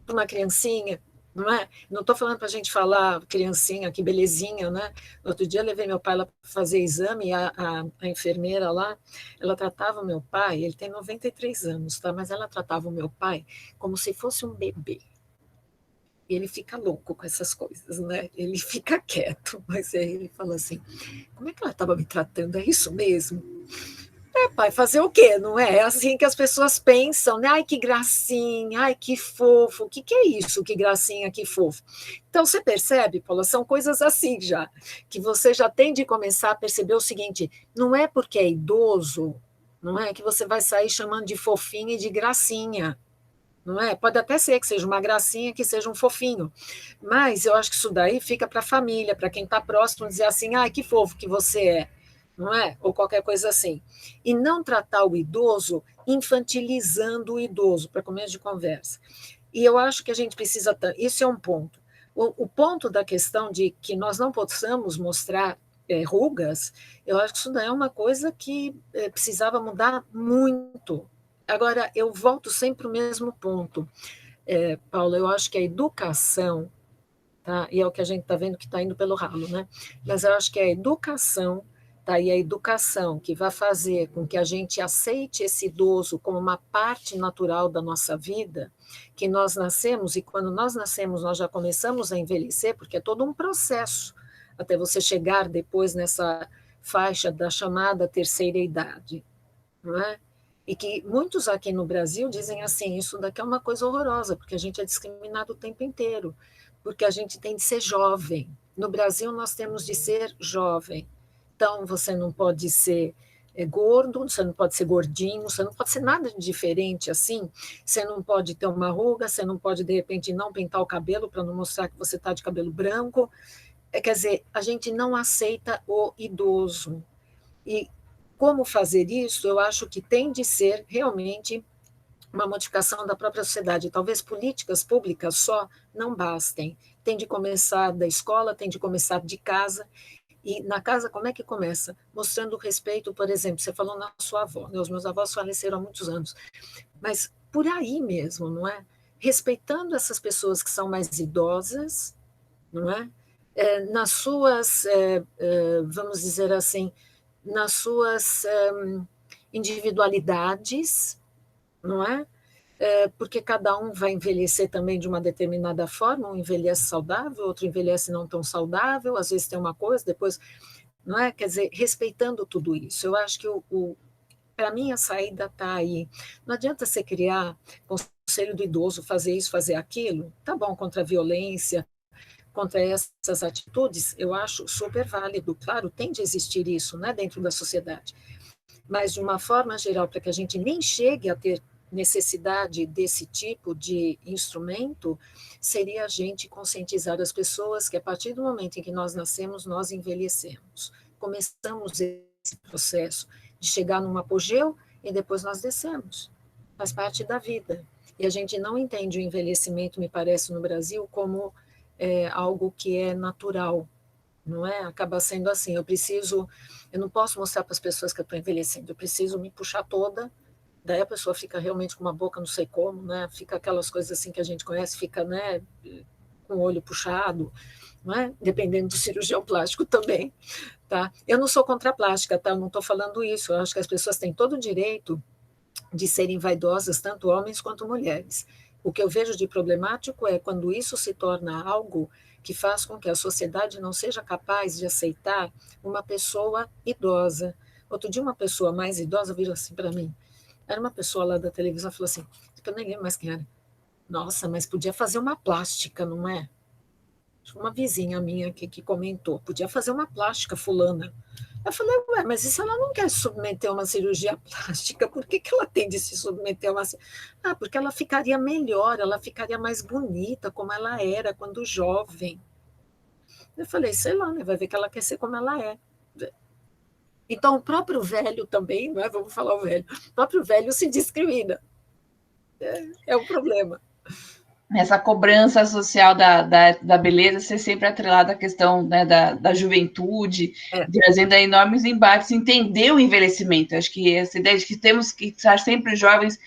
S2: para uma criancinha, não é? Não estou falando para a gente falar criancinha, que belezinha, né? No outro dia eu levei meu pai lá para fazer exame e a enfermeira lá, ela tratava o meu pai, ele tem 93 anos, tá? Mas ela tratava o meu pai como se fosse um bebê. E ele fica louco com essas coisas, né? Ele fica quieto, mas aí ele fala assim, como é que ela estava me tratando? É isso mesmo? Pai, fazer o quê? Não é? É assim que as pessoas pensam, né? Ai, que gracinha, ai, que fofo. O que é isso? Que gracinha, que fofo. Então, você percebe, Paula, são coisas assim já, que você já tem de começar a perceber o seguinte: não é porque é idoso, não é que você vai sair chamando de fofinho e de gracinha. Não é? Pode até ser que seja uma gracinha, que seja um fofinho, mas eu acho que isso daí fica para a família, para quem está próximo, dizer assim, ai, que fofo que você é, não é? Ou qualquer coisa assim. E não tratar o idoso infantilizando o idoso, para começo de conversa. E eu acho que a gente precisa... Isso é um ponto. O ponto da questão de que nós não possamos mostrar rugas, eu acho que isso daí é uma coisa que precisava mudar muito. Agora, eu volto sempre para o mesmo ponto. Paula, eu acho que a educação, tá? E é o que a gente está vendo que está indo pelo ralo, né? Mas eu acho que a educação tá? E a educação que vai fazer com que a gente aceite esse idoso como uma parte natural da nossa vida, que nós nascemos, e quando nós nascemos nós já começamos a envelhecer, porque é todo um processo até você chegar depois nessa faixa da chamada terceira idade, não é? E que muitos aqui no Brasil dizem assim, isso daqui é uma coisa horrorosa, porque a gente é discriminado o tempo inteiro, porque a gente tem de ser jovem. No Brasil, nós temos de ser jovem. Então, você não pode ser gordo, você não pode ser gordinho, você não pode ser nada de diferente assim, você não pode ter uma ruga, você não pode, de repente, não pintar o cabelo para não mostrar que você está de cabelo branco. Quer dizer, a gente não aceita o idoso. E como fazer isso, eu acho que tem de ser realmente uma modificação da própria sociedade. Talvez políticas públicas só não bastem. Tem de começar da escola, tem de começar de casa. E na casa, como é que começa? Mostrando respeito, por exemplo, você falou na sua avó, né? Os meus avós faleceram há muitos anos, mas por aí mesmo, não é? Respeitando essas pessoas que são mais idosas, não é? Nas suas, vamos dizer assim, nas suas individualidades, não é? Porque cada um vai envelhecer também de uma determinada forma, um envelhece saudável, outro envelhece não tão saudável, às vezes tem uma coisa, depois, não é? Quer dizer, respeitando tudo isso. Eu acho que para mim a saída está aí. Não adianta você criar conselho do idoso, fazer isso, fazer aquilo, tá bom, contra a violência, contra essas atitudes, eu acho super válido. Claro, tem de existir isso, né, dentro da sociedade, mas de uma forma geral, para que a gente nem chegue a ter necessidade desse tipo de instrumento, seria a gente conscientizar as pessoas que a partir do momento em que nós nascemos, nós envelhecemos. Começamos esse processo de chegar num apogeu e depois nós descemos. Faz parte da vida. E a gente não entende o envelhecimento, me parece, no Brasil, como algo que é natural, não é? Acaba sendo assim, eu não posso mostrar para as pessoas que eu estou envelhecendo, eu preciso me puxar toda, daí a pessoa fica realmente com uma boca não sei como, né? Fica aquelas coisas assim que a gente conhece, fica, né, com o olho puxado, não é? Dependendo do cirurgião plástico também, tá? Eu não sou contra a plástica, tá? Eu não estou falando isso, eu acho que as pessoas têm todo o direito de serem vaidosas, tanto homens quanto mulheres. O que eu vejo de problemático é quando isso se torna algo que faz com que a sociedade não seja capaz de aceitar uma pessoa idosa. Outro dia, uma pessoa mais idosa virou assim para mim. Era uma pessoa lá da televisão, falou assim, que eu nem lembro mais quem era. Nossa, mas podia fazer uma plástica, não é? Uma vizinha minha aqui que comentou, podia fazer uma plástica, fulana. Eu falei, ué, mas e se ela não quer submeter a uma cirurgia plástica, por que ela tem de se submeter a uma... Ah, porque ela ficaria melhor, ela ficaria mais bonita, como ela era quando jovem. Eu falei, sei lá, né? Vai ver que ela quer ser como ela é. Então, o próprio velho também, não é? Vamos falar o velho. O próprio velho se discrimina. É um problema.
S1: Essa cobrança social da beleza ser sempre atrelada à questão, né, da juventude, trazendo aí enormes embates, entender o envelhecimento. Acho que essa ideia de que temos que estar sempre jovens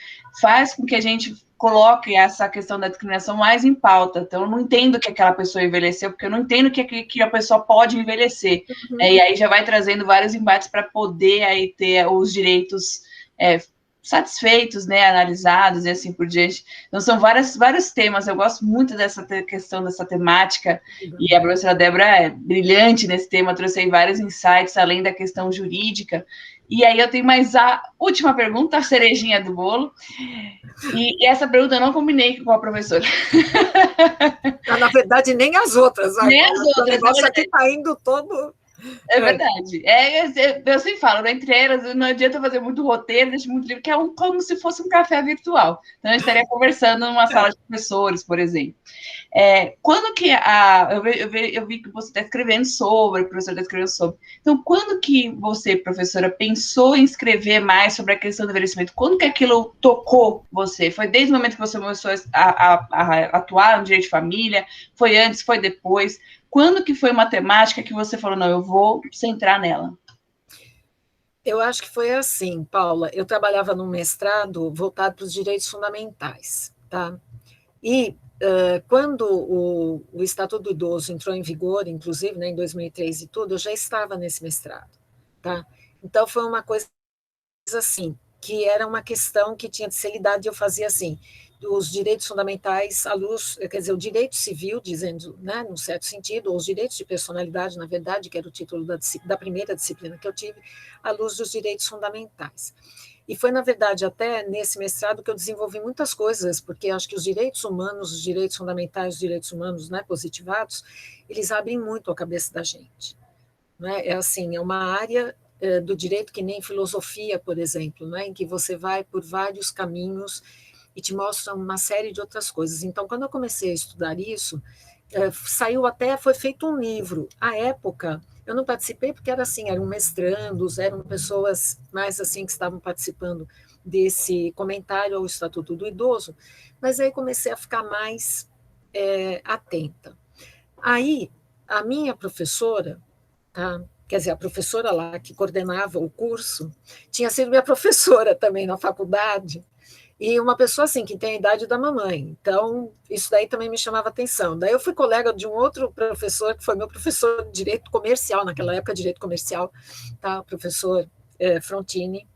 S1: faz com que a gente coloque essa questão da discriminação mais em pauta. Então, eu não entendo que aquela pessoa envelheceu, porque eu não entendo que a pessoa pode envelhecer.
S2: Uhum.
S1: E aí já vai trazendo vários embates para poder aí ter os direitos satisfeitos, né, analisados e assim por diante. Então, são vários temas. Eu gosto muito dessa questão, dessa temática, e a professora Débora é brilhante nesse tema, trouxe aí vários insights, além da questão jurídica. E aí eu tenho mais a última pergunta, a cerejinha do bolo, e essa pergunta eu não combinei com a professora.
S2: Na verdade, nem as outras.
S1: Nem as outras.
S2: O negócio aqui está indo todo...
S1: É verdade. Eu sempre falo, entre elas, não adianta fazer muito roteiro, deixa muito livro, que é como se fosse um café virtual. Então, a gente estaria conversando numa sala de professores, por exemplo. Quando que eu vi que você está escrevendo sobre, o professor está escrevendo sobre. Então, quando que você, professora, pensou em escrever mais sobre a questão do envelhecimento? Quando que aquilo tocou você? Foi desde o momento que você começou a atuar no direito de família? Foi antes? Foi depois? Quando que foi uma temática que você falou, não, eu vou centrar nela?
S2: Eu acho que foi assim, Paula. Eu trabalhava num mestrado voltado para os direitos fundamentais, tá? E quando o Estatuto do Idoso entrou em vigor, inclusive, né, em 2003 e tudo, eu já estava nesse mestrado. tá? Então, foi uma coisa assim, que era uma questão que tinha de ser lidada, e eu fazia assim, os direitos fundamentais à luz, quer dizer, o direito civil, dizendo, né, num certo sentido, ou os direitos de personalidade, na verdade, que era o título da primeira disciplina que eu tive, à luz dos direitos fundamentais. E foi, na verdade, até nesse mestrado que eu desenvolvi muitas coisas, porque acho que os direitos humanos, os direitos fundamentais, os direitos humanos, né, positivados, eles abrem muito a cabeça da gente. Né? É assim, é uma área do direito que nem filosofia, por exemplo, né? Em que você vai por vários caminhos e te mostra uma série de outras coisas. Então, quando eu comecei a estudar isso, saiu até, foi feito um livro. À época, eu não participei porque era assim, eram mestrandos, eram pessoas mais assim que estavam participando desse comentário ao Estatuto do Idoso, mas aí comecei a ficar mais atenta. Aí, a minha professora, tá? Quer dizer, a professora lá que coordenava o curso tinha sido minha professora também na faculdade, e uma pessoa assim que tem a idade da mamãe. Então, isso daí também me chamava atenção. Daí eu fui colega de um outro professor, que foi meu professor de direito comercial, naquela época, direito comercial, tá? O professor Frontini,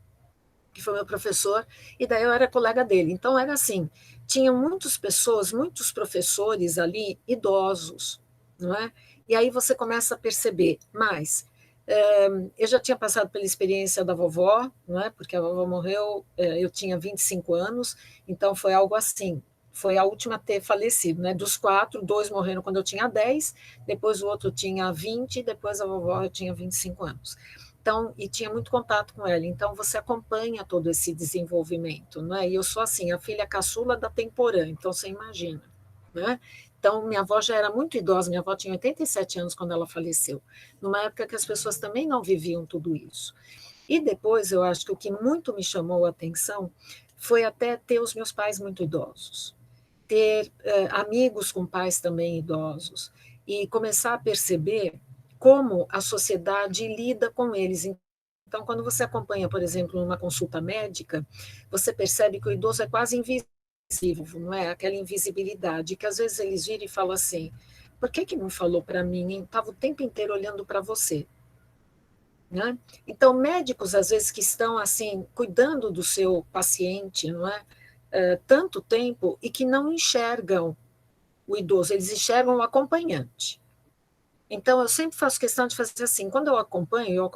S2: que foi meu professor, e daí eu era colega dele. Então, era assim, tinha muitas pessoas, muitos professores ali, idosos, não é? E aí você começa a perceber mais. Eu já tinha passado pela experiência da vovó, não é? Porque a vovó morreu, eu tinha 25 anos, então foi algo assim, foi a última a ter falecido, né? Dos 4, 2 morreram quando eu tinha 10, depois o outro tinha 20, depois a vovó eu tinha 25 anos. Então, e tinha muito contato com ela, então você acompanha todo esse desenvolvimento, né? E eu sou assim, a filha caçula da Temporã, então você imagina, né? Então, minha avó já era muito idosa, minha avó tinha 87 anos quando ela faleceu, numa época que as pessoas também não viviam tudo isso. E depois, eu acho que o que muito me chamou a atenção foi até ter os meus pais muito idosos, ter amigos com pais também idosos, e começar a perceber como a sociedade lida com eles. Então, quando você acompanha, por exemplo, uma consulta médica, você percebe que o idoso é quase invisível, não é? Aquela invisibilidade, que às vezes eles viram e falam assim, por que não falou para mim? Estava o tempo inteiro olhando para você. Né? Então, médicos, às vezes, que estão assim, cuidando do seu paciente, não é? Tanto tempo, e que não enxergam o idoso, eles enxergam o acompanhante. Então, eu sempre faço questão de fazer assim, quando eu acompanho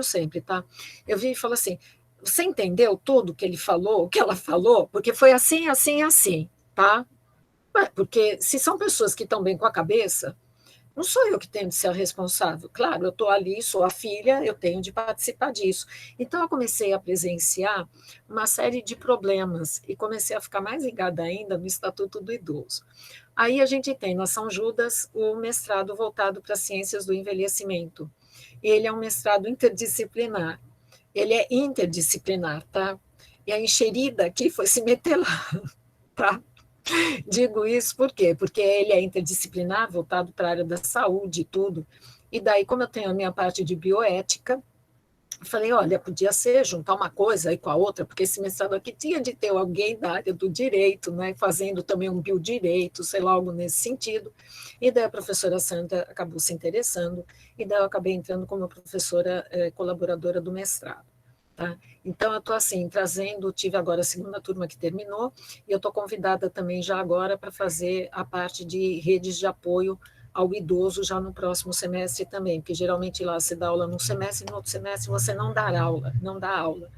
S2: sempre, tá? Eu vi e falo assim, você entendeu tudo que ele falou, o que ela falou? Porque foi assim, assim, assim, tá? Porque se são pessoas que estão bem com a cabeça, não sou eu que tenho de ser a responsável. Claro, eu estou ali, sou a filha, eu tenho de participar disso. Então, eu comecei a presenciar uma série de problemas e comecei a ficar mais ligada ainda no Estatuto do Idoso. Aí a gente tem na São Judas o mestrado voltado para as ciências do envelhecimento. Ele é um mestrado interdisciplinar. Ele é interdisciplinar, tá? E a enxerida aqui foi se meter lá, tá? Digo isso por quê? Porque ele é interdisciplinar, voltado para a área da saúde e tudo. E daí, como eu tenho a minha parte de bioética, eu falei, olha, podia ser juntar uma coisa aí com a outra, porque esse mestrado aqui tinha de ter alguém da área do direito, né, fazendo também um biodireito, sei lá, algo nesse sentido. E daí a professora Sandra acabou se interessando, e daí eu acabei entrando como professora colaboradora do mestrado. Tá? Então, eu estou assim, trazendo, tive agora a segunda turma que terminou, e eu estou convidada também já agora para fazer a parte de redes de apoio ao idoso já no próximo semestre também, porque geralmente lá você dá aula num semestre, no outro semestre você não dá aula, não dá aula.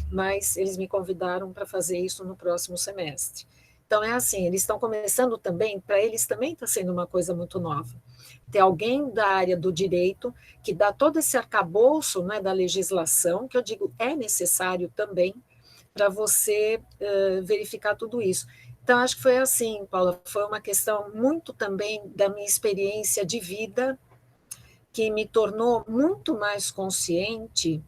S2: Mas eles me convidaram para fazer isso no próximo semestre. Então é assim, eles estão começando também, para eles também está sendo uma coisa muito nova. Ter alguém da área do direito que dá todo esse arcabouço, né, da legislação, que eu digo é necessário também para você verificar tudo isso. Então, acho que foi assim, Paula, foi uma questão muito também da minha experiência de vida, que me tornou muito mais consciente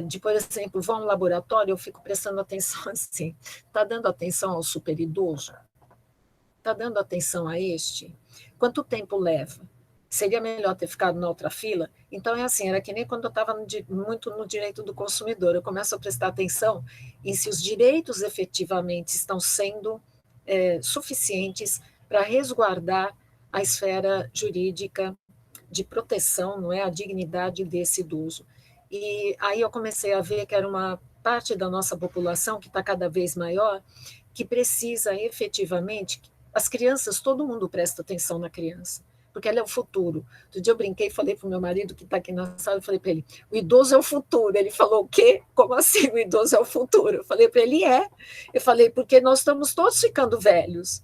S2: de, por exemplo, vou a um laboratório, eu fico prestando atenção assim, está dando atenção ao superidoso? Está dando atenção a este? Quanto tempo leva? Seria melhor ter ficado na outra fila? Então, é assim, era que nem quando eu estava muito no direito do consumidor, eu começo a prestar atenção em se os direitos efetivamente estão sendo suficientes para resguardar a esfera jurídica de proteção, não é, a dignidade desse idoso. E aí eu comecei a ver que era uma parte da nossa população que está cada vez maior, que precisa efetivamente, as crianças, todo mundo presta atenção na criança, porque ela é o futuro. Outro dia eu brinquei e falei para o meu marido, que está aqui na sala, eu falei para ele, o idoso é o futuro. Ele falou, o quê? Como assim o idoso é o futuro? Eu falei para ele, é. Eu falei, porque nós estamos todos ficando velhos,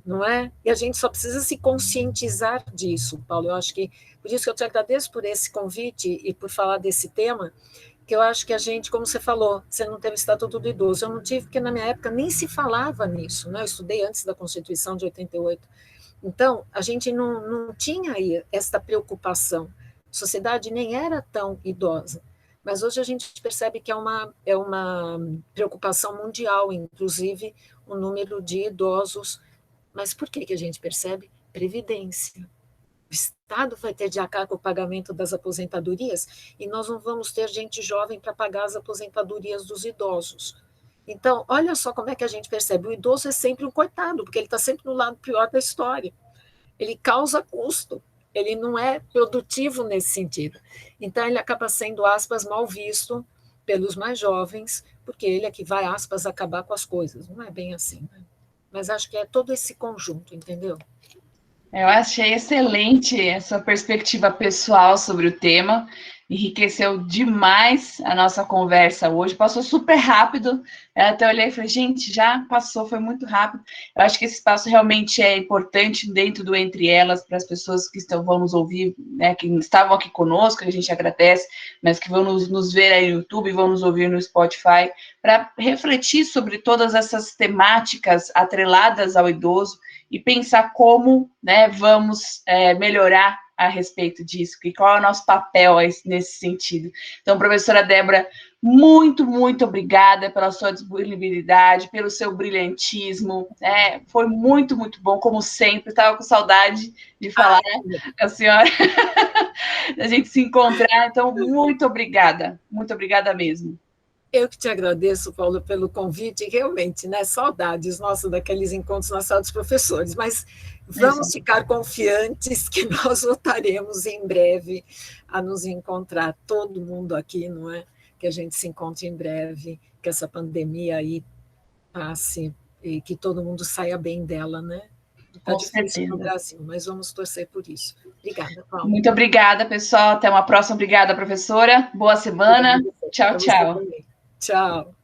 S2: não é? E a gente só precisa se conscientizar disso, Paulo. Eu acho que, por isso que eu te agradeço por esse convite e por falar desse tema, que eu acho que a gente, como você falou, você não teve o Estatuto do Idoso, eu não tive, porque na minha época nem se falava nisso, né? Eu estudei antes da Constituição de 88. Então, a gente não tinha aí esta preocupação. A sociedade nem era tão idosa, mas hoje a gente percebe que é uma preocupação mundial, inclusive o número de idosos. Mas por que a gente percebe? Previdência. O Estado vai ter de arcar com o pagamento das aposentadorias e nós não vamos ter gente jovem para pagar as aposentadorias dos idosos. Então, olha só como é que a gente percebe. O idoso é sempre um coitado, porque ele está sempre no lado pior da história. Ele causa custo, ele não é produtivo nesse sentido. Então, ele acaba sendo, aspas, mal visto pelos mais jovens, porque ele é que vai, aspas, acabar com as coisas. Não é bem assim, né? Mas acho que é todo esse conjunto, entendeu?
S1: Eu achei excelente essa perspectiva pessoal sobre o tema, enriqueceu demais a nossa conversa hoje, passou super rápido, eu até olhei e falei, gente, já passou, foi muito rápido. Eu acho que esse espaço realmente é importante dentro do Entre Elas, para as pessoas que vão nos ouvir, né, que estavam aqui conosco, que a gente agradece, mas que vão nos ver aí no YouTube, vão nos ouvir no Spotify, para refletir sobre todas essas temáticas atreladas ao idoso, e pensar como, né, vamos melhorar a respeito disso, e qual é o nosso papel nesse sentido. Então, professora Débora, muito, muito obrigada pela sua disponibilidade, pelo seu brilhantismo, foi muito, muito bom, como sempre, estava com saudade de falar com a senhora, da gente se encontrar, então, muito obrigada mesmo.
S2: Eu que te agradeço, Paulo, pelo convite, realmente, né, saudades, nossa, daqueles encontros na sala dos professores, mas vamos ficar confiantes que nós voltaremos em breve a nos encontrar, todo mundo aqui, não é? Que a gente se encontre em breve, que essa pandemia aí passe e que todo mundo saia bem dela, né? Está difícil no Brasil, mas vamos torcer por isso. Obrigada, Paulo.
S1: Muito obrigada, pessoal. Até uma próxima. Obrigada, professora. Boa semana. Tchau, tchau.
S2: Tchau.